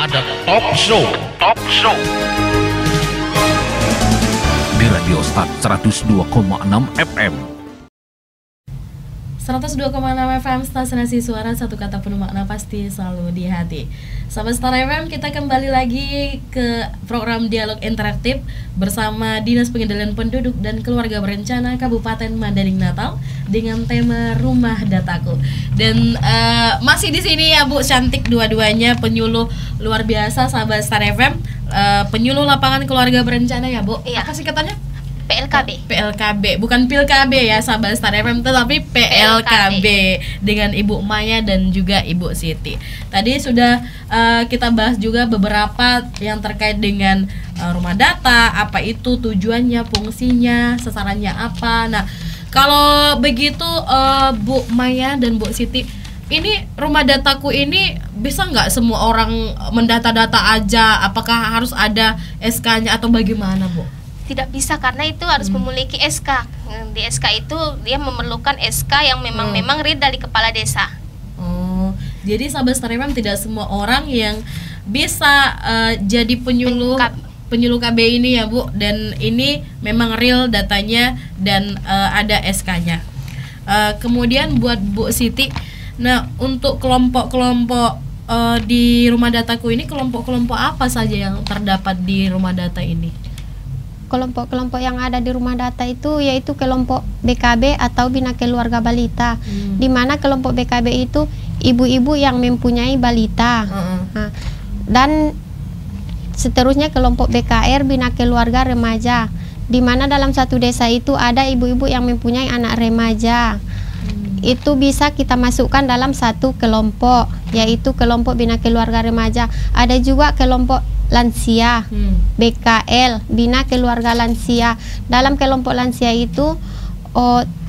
ada talk show. Di Radio Start 102,6 FM. 102,6 FM, stasiun suara, satu kata penuh makna pasti selalu di hati. Sahabat Star FM, kita kembali lagi ke program Dialog Interaktif bersama Dinas Pengendalian Penduduk dan Keluarga Berencana Kabupaten Madani Natal dengan tema Rumah Dataku. Dan masih di sini ya Bu, cantik dua-duanya, penyuluh luar biasa sahabat Star FM, penyuluh lapangan keluarga berencana ya Bu. Iya. Apa sih katanya? PLKB, bukan PILKB ya sahabat Star FM, tetapi PLKB dengan Ibu Maya dan juga Ibu Siti. Tadi sudah kita bahas juga beberapa yang terkait dengan rumah data, apa itu tujuannya, fungsinya, sasarannya apa. Nah, kalau begitu Bu Maya dan Bu Siti, ini rumah dataku ini bisa nggak semua orang mendata-data aja? Apakah harus ada SK-nya atau bagaimana Bu? Tidak bisa, karena itu harus memiliki SK. Di SK itu dia memerlukan SK yang memang real dari kepala desa. Oh, jadi sahabat Star FM tidak semua orang yang bisa jadi penyuluh KB ini ya Bu, dan ini memang real datanya dan ada SK-nya. Kemudian buat Bu Siti, nah untuk kelompok-kelompok di rumah dataku ini, kelompok-kelompok apa saja yang terdapat di rumah data ini? Kelompok-kelompok yang ada di rumah data itu yaitu kelompok BKB atau Bina Keluarga Balita, di mana kelompok BKB itu ibu-ibu yang mempunyai balita. Nah, dan seterusnya kelompok BKR Bina Keluarga Remaja, di mana dalam satu desa itu ada ibu-ibu yang mempunyai anak remaja. Itu bisa kita masukkan dalam satu kelompok, yaitu kelompok Bina Keluarga Remaja. Ada juga kelompok lansia, BKL, Bina Keluarga Lansia. Dalam kelompok lansia itu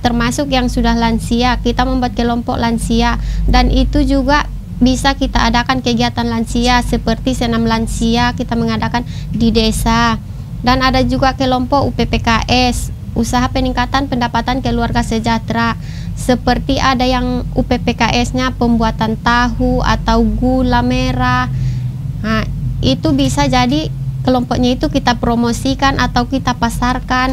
termasuk yang sudah lansia, kita membuat kelompok lansia, dan itu juga bisa kita adakan kegiatan lansia seperti senam lansia kita mengadakan di desa. Dan ada juga kelompok UPPKS, Usaha Peningkatan Pendapatan Keluarga Sejahtera, seperti ada yang UPPKS-nya pembuatan tahu atau gula merah. Nah, itu bisa jadi kelompoknya itu kita promosikan atau kita pasarkan,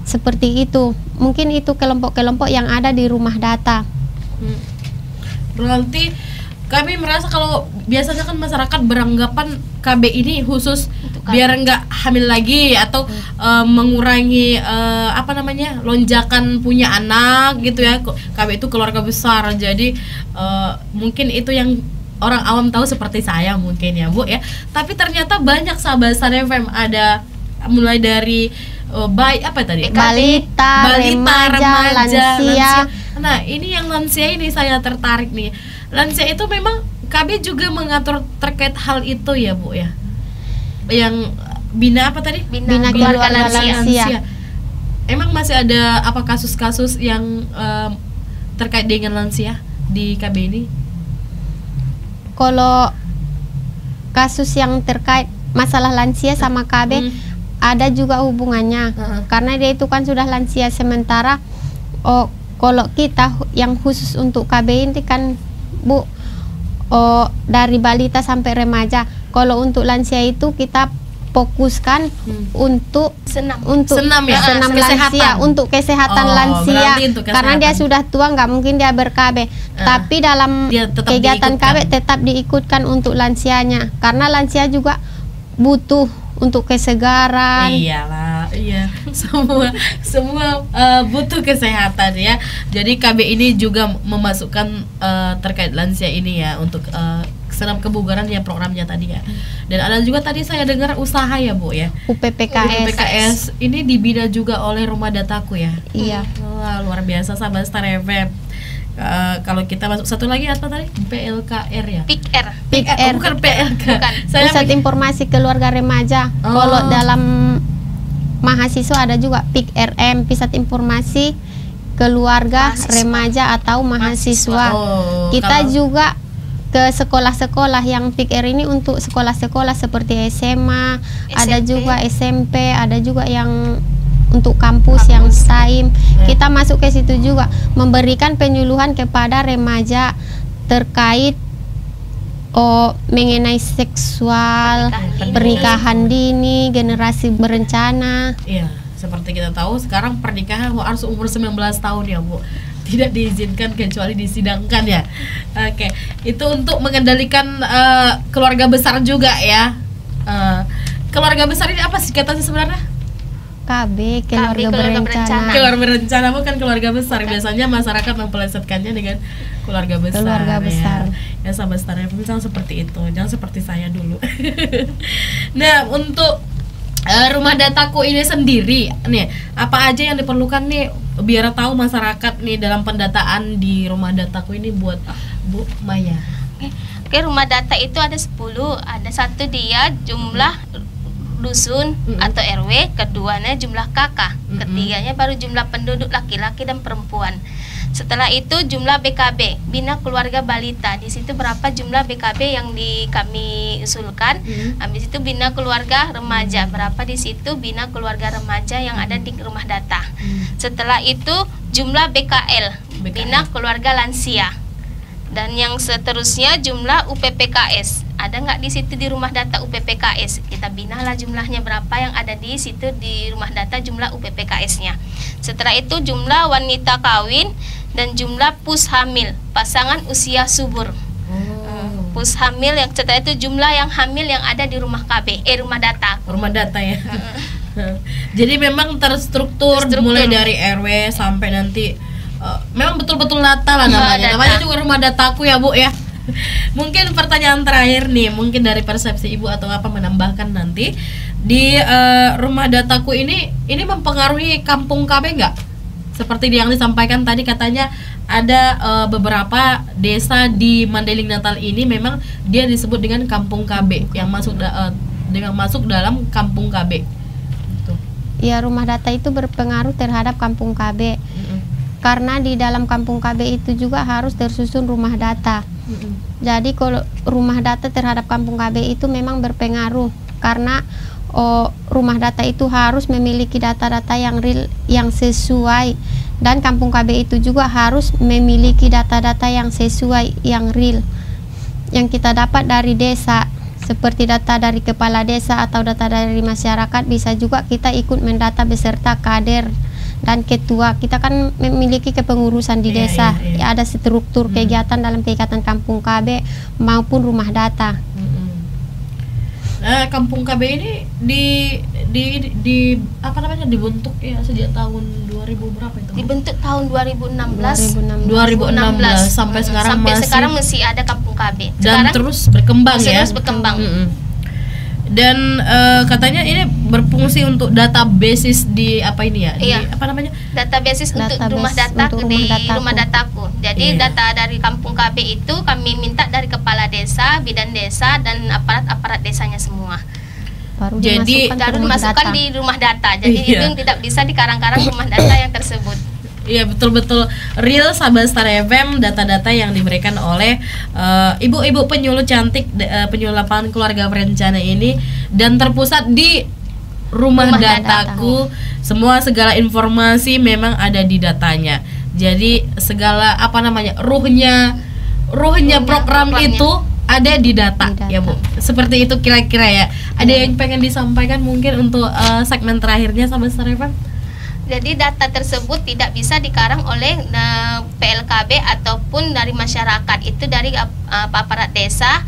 seperti itu. Mungkin itu kelompok-kelompok yang ada di rumah data. Berarti kami merasa kalau biasanya kan masyarakat beranggapan KB ini khusus biar nggak hamil lagi atau mengurangi lonjakan punya anak gitu ya. KB itu keluarga besar, jadi mungkin itu yang orang awam tahu seperti saya mungkin ya Bu ya. Tapi ternyata banyak sahabat Star FM, ada mulai dari balita, remaja, lansia. Nah, ini yang lansia ini saya tertarik nih. Lansia itu memang KB juga mengatur terkait hal itu ya Bu ya. Yang Bina apa tadi? Bina Keluarga Lansia. Emang masih ada apa kasus-kasus yang terkait dengan lansia di KB ini? Kalau kasus yang terkait masalah lansia sama KB ada juga hubungannya, karena dia itu kan sudah lansia sementara. Kalau kita yang khusus untuk KB ini kan Bu, dari balita sampai remaja. Kalau untuk lansia itu kita fokuskan untuk senam lansia, untuk kesehatan lansia, karena dia sudah tua nggak mungkin dia ber-KB. Tapi dalam kegiatan KB tetap diikutkan untuk lansianya, karena lansia juga butuh untuk kesegaran. Iyalah, iya, semua butuh kesehatan ya. Jadi KB ini juga memasukkan terkait lansia ini ya, untuk senam kebugaran ya programnya tadi ya. Dan ada juga tadi saya dengar usaha ya Bu ya, UPPKS ini dibina juga oleh rumah dataku ya. Iya. Wah, luar biasa sahabat Star FM. Kalau kita masuk satu lagi apa tadi? PLKR ya? PIKR. Bukan PLK. Bukan. Pusat Informasi Keluarga Remaja. Kalau dalam mahasiswa ada juga PIKRM, Pusat Informasi Keluarga Remaja atau mahasiswa. Kita juga ke sekolah-sekolah yang PIKR ini untuk sekolah-sekolah seperti SMA, ada juga SMP, ada juga yang untuk kampus yang STAIM. Kita masuk ke situ juga memberikan penyuluhan kepada remaja terkait mengenai seksual, pernikahan dini, generasi berencana. Iya, seperti kita tahu sekarang pernikahan harus umur 19 tahun ya Bu. Tidak diizinkan kecuali disidangkan ya. Oke, itu untuk mengendalikan keluarga besar juga ya. Keluarga besar ini apa sih katanya sebenarnya? KB, keluarga berencana. Keluarga berencana bukan keluarga besar. Biasanya masyarakat mempelesetkannya dengan keluarga besar. Keluarga besar. Ya sahabat Star FM jangan seperti itu, jangan seperti saya dulu. Nah, untuk rumah dataku ini sendiri nih, apa aja yang diperlukan nih biar tahu masyarakat nih dalam pendataan di rumah dataku ini buat Bu Maya. Oke, rumah data itu ada 10. Ada satu dia jumlah dusun atau RW, keduanya jumlah kakak, ketiganya baru jumlah penduduk laki-laki dan perempuan. Setelah itu jumlah BKB, Bina Keluarga Balita. Di situ berapa jumlah BKB yang kami usulkan. Habis itu Bina Keluarga Remaja, berapa di situ Bina Keluarga Remaja yang ada di rumah data. Setelah itu jumlah BKL, Bina Keluarga Lansia. Dan yang seterusnya jumlah UPPKS. Ada nggak di situ di rumah data UPPKS? Kita binalah jumlahnya berapa yang ada di situ di rumah data jumlah UPPKS-nya. Setelah itu jumlah wanita kawin dan jumlah pus hamil, pasangan usia subur. Pus hamil yang setelah itu jumlah yang hamil yang ada di rumah KB, rumah data. Rumah data ya. Jadi memang terstruktur mulai dari RW sampai nanti memang betul-betul data lah namanya. Namanya juga rumah dataku ya Bu ya. Mungkin pertanyaan terakhir nih, mungkin dari persepsi Ibu atau apa menambahkan nanti di rumah dataku ini mempengaruhi kampung KB nggak? Seperti yang disampaikan tadi katanya ada beberapa desa di Mandailing Natal ini memang dia disebut dengan kampung KB yang masuk dalam kampung KB. Gitu. Ya, rumah data itu berpengaruh terhadap kampung KB. Karena di dalam kampung KB itu juga harus tersusun rumah data. Jadi kalau rumah data terhadap kampung KB itu memang berpengaruh karena rumah data itu harus memiliki data-data yang real, yang sesuai, dan kampung KB itu juga harus memiliki data-data yang sesuai, yang real, yang kita dapat dari desa, seperti data dari kepala desa atau data dari masyarakat. Bisa juga kita ikut mendata beserta kader dan ketua. Kita kan memiliki kepengurusan di desa. Ya, ada struktur kegiatan dalam kegiatan kampung KB maupun rumah data. Kampung KB ini di apa namanya dibentuk ya sejak tahun 2000 berapa itu? Dibentuk tahun 2016 sampai sekarang masih ada kampung KB. Dan terus berkembang ya. Terus berkembang. Dan katanya ini berfungsi untuk databasis di apa ini ya? Iya. Di apa namanya? Databasis untuk rumah data di rumah dataku. Jadi data dari kampung KB itu kami minta dari kepala desa, bidan desa dan aparat desanya semua. Jadi dimasukkan di rumah data. Jadi itu tidak bisa dikarang-karang rumah data yang tersebut. Iya, betul-betul real sahabat Star FM, data-data yang diberikan oleh ibu-ibu penyuluh cantik, penyuluh lapangan keluarga berencana ini, dan terpusat di rumah dataku. Semua segala informasi memang ada di datanya. Jadi segala apa namanya ruhnya program itu ada di data ya Bu. Seperti itu kira-kira ya. Ada yang pengen disampaikan mungkin untuk segmen terakhirnya sahabat Star FM? Jadi data tersebut tidak bisa dikarang oleh PLKB ataupun dari masyarakat. Itu dari aparat desa,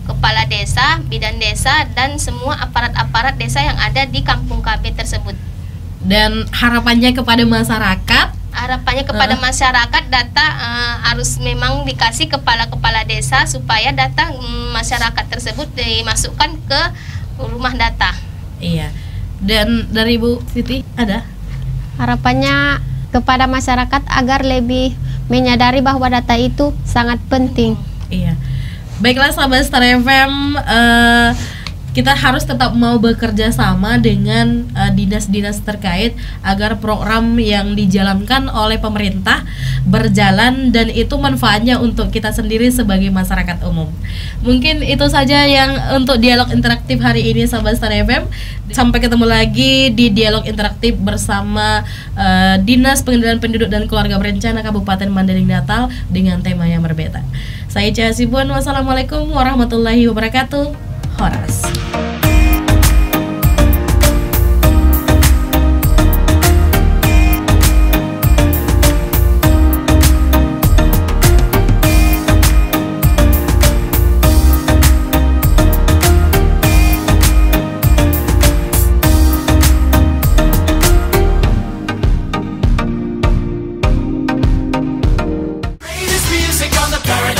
kepala desa, bidan desa, dan semua aparat-aparat desa yang ada di kampung KB tersebut. Dan harapannya kepada masyarakat? Harapannya kepada masyarakat, data harus memang dikasih kepala-kepala desa supaya data masyarakat tersebut dimasukkan ke rumah data. Iya. Dan dari Ibu Siti ada? Harapannya kepada masyarakat agar lebih menyadari bahwa data itu sangat penting. Iya. Baiklah sahabat Star FM, kita harus tetap mau bekerja sama dengan dinas-dinas terkait agar program yang dijalankan oleh pemerintah berjalan dan itu manfaatnya untuk kita sendiri sebagai masyarakat umum. Mungkin itu saja yang untuk dialog interaktif hari ini sahabat Star FM. Sampai ketemu lagi di dialog interaktif bersama Dinas Pengendalian Penduduk dan Keluarga Berencana Kabupaten Mandailing Natal dengan tema yang berbeda. Saya Cahaya Sibun, wassalamualaikum warahmatullahi wabarakatuh. Horas. Music on the paradise.